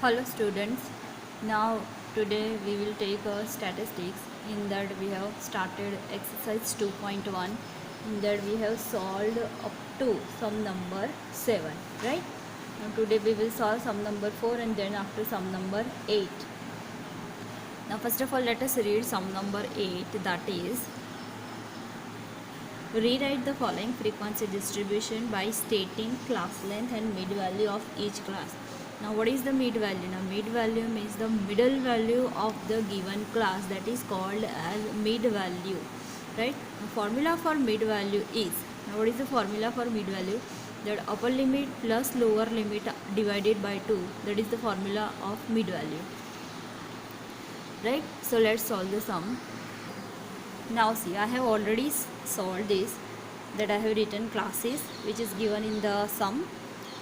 Hello students, now today we will take statistics. In that we have started exercise 2.1. In that we have solved up to sum number 7, right? Now today we will solve sum number 4 and then after sum number 8. Now first of all let us read sum number 8, that is, rewrite the following frequency distribution by stating class length and mid value of each class. Now what is the mid value? Now mid value means the middle value of the given class, that is called as mid value, right? The formula for mid value is, now what is the formula for mid value? That upper limit plus lower limit divided by 2, that is the formula of mid value, right? So let's solve the sum. Now see, I have already solved this, that I have written classes which is given in the sum.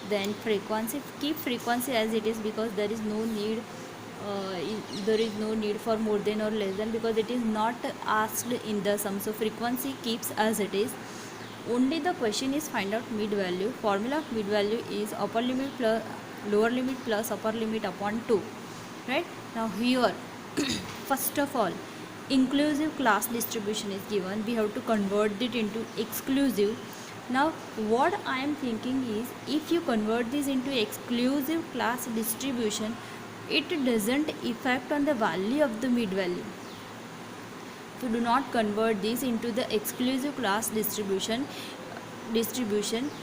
Then frequency, keep frequency as it is because there is no need for more than or less than, because it is not asked in the sum. So frequency keeps as it is. Only the question is find out mid value. Formula of mid value is upper limit plus lower limit plus upper limit upon 2, right? Now here first of all, inclusive class distribution is given. We have to convert it into exclusive. Now what I am thinking is, if you convert this into exclusive class distribution, it doesn't affect on the value of the mid value. If you do not convert this into the exclusive class distribution,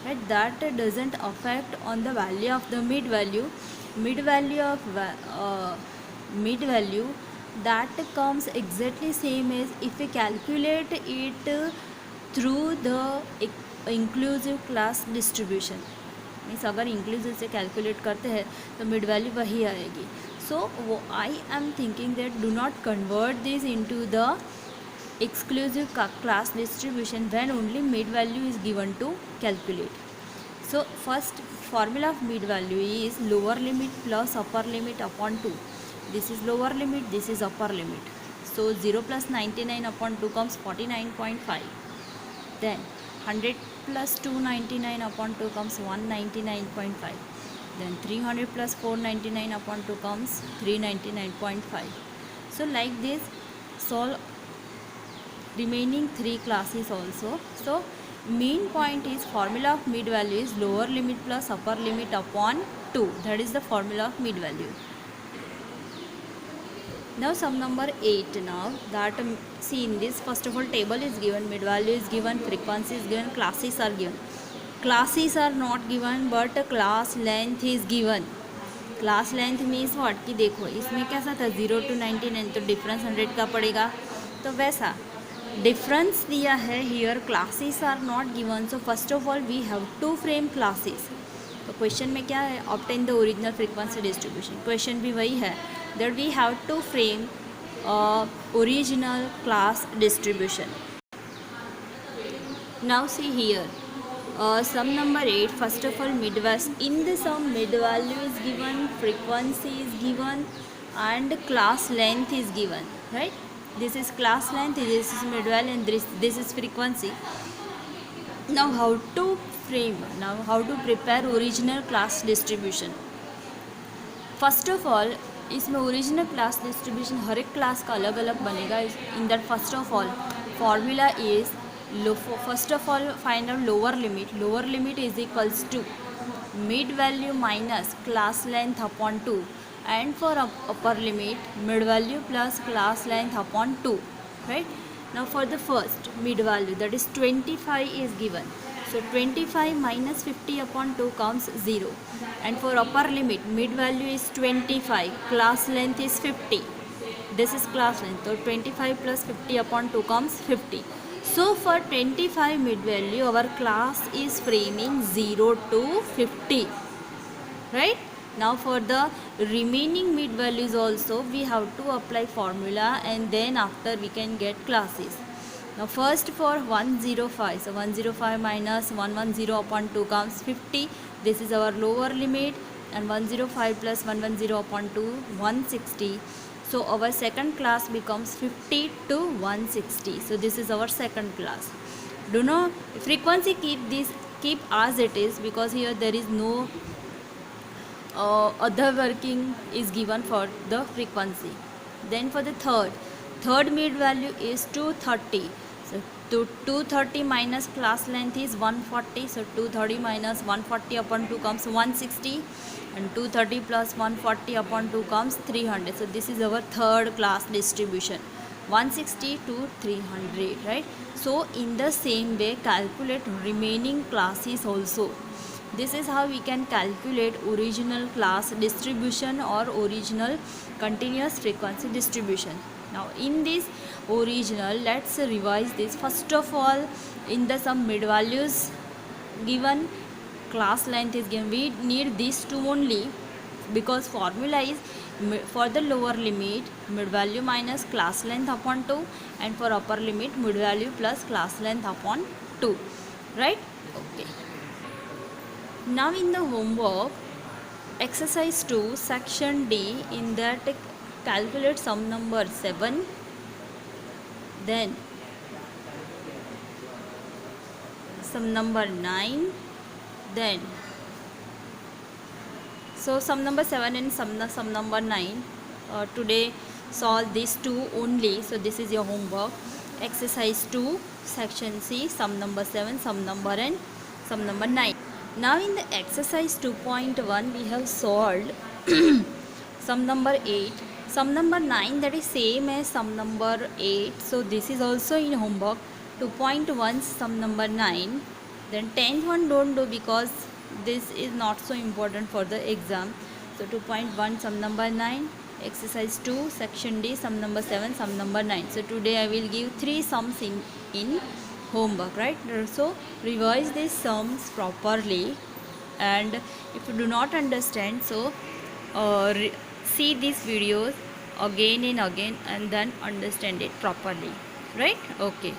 right, that doesn't affect on the value of the mid value. Mid value that comes exactly same as if we calculate it through the inclusive class distribution. Means अगर inclusive से calculate करते हैं तो mid value वही आएगी. So वो I am thinking that do not convert this into the exclusive class distribution when only mid value is given to calculate. So first formula of mid value is lower limit plus upper limit upon 2. This is lower limit, this is upper limit. So 0 plus 99 upon 2 comes 49.5. Then 100 plus 299 upon 2 comes 199.5. Then 300 plus 499 upon 2 comes 399.5. So like this solve remaining 3 classes also. So mean point is, formula of mid value is lower limit plus upper limit upon 2. That is the formula of mid value. Now sum number 8. Now that see, in this first of all table is given, mid value is given, frequency is given, classes are given. Classes are not given but class length is given. Class length means what कि देखो इसमें कैसा था 0 to 99, तो difference 100 का पड़ेगा, तो वैसा डिफरेंस दिया है. Here classes are not given. So first of all we have to frame classes. तो क्वेश्चन में क्या है, obtain the original frequency distribution. Question भी वही है, that we have to frame original class distribution. Now see here sum number 8. First of all, mid value. In the sum, mid value is given, frequency is given, and class length is given, right? This is class length, this is mid value, and this is frequency. Now how to frame, now how to prepare original class distribution. First of all, इसमें original class distribution हर एक class का अलग अलग बनेगा. In that first of all, formula is first of all find out lower limit. Lower limit is equals to mid value minus class length upon 2, and for upper limit mid value plus class length upon 2, right? Now for the first mid value, that is 25 is given. So 25 minus 50 upon 2 comes 0. And for upper limit, mid value is 25, class length is 50. This is class length. So 25 plus 50 upon 2 comes 50. So for 25 mid value, our class is framing 0 to 50, right? Now for the remaining mid values also we have to apply formula, and then after we can get classes. Now first for 105, so 105 minus 110 upon 2 comes 50. This is our lower limit, and 105 plus 110 upon 2 160. So our second class becomes 50 to 160. So this is our second class. Do not frequency keep as it is, because here there is no other working is given for the frequency. Then for the third mid value is 230. So 230 minus class length is 140. So 230 minus 140 upon 2 comes 160, and 230 plus 140 upon 2 comes 300. So this is our third class distribution, 160 to 300, right? So in the same way, calculate remaining classes also. This is how we can calculate original class distribution or original continuous frequency distribution. Now in this original, let's revise this. First of all, in the some mid values given, class length is given, we need these two only, because formula is for the lower limit mid value minus class length upon 2, and for upper limit mid value plus class length upon 2, right? Okay. Now in the homework, exercise 2 section D, in that calculate sum number 7, then sum number 9, then so sum number 7 and sum number 9, today solve these two only. So this is your homework, exercise 2 section C, sum number 7, sum number and sum number 9. Now in the exercise 2.1 we have solved sum number 8, sum number 9, that is same as sum number 8. So this is also in homework, 2.1 sum number 9. Then 10th one don't do because this is not so important for the exam. So 2.1 sum number 9, exercise 2 section D, sum number 7, sum number 9. So today I will give 3 sums in homework, right? So revise these sums properly, and if you do not understand, so see these videos again and again and then understand it properly, right? Okay.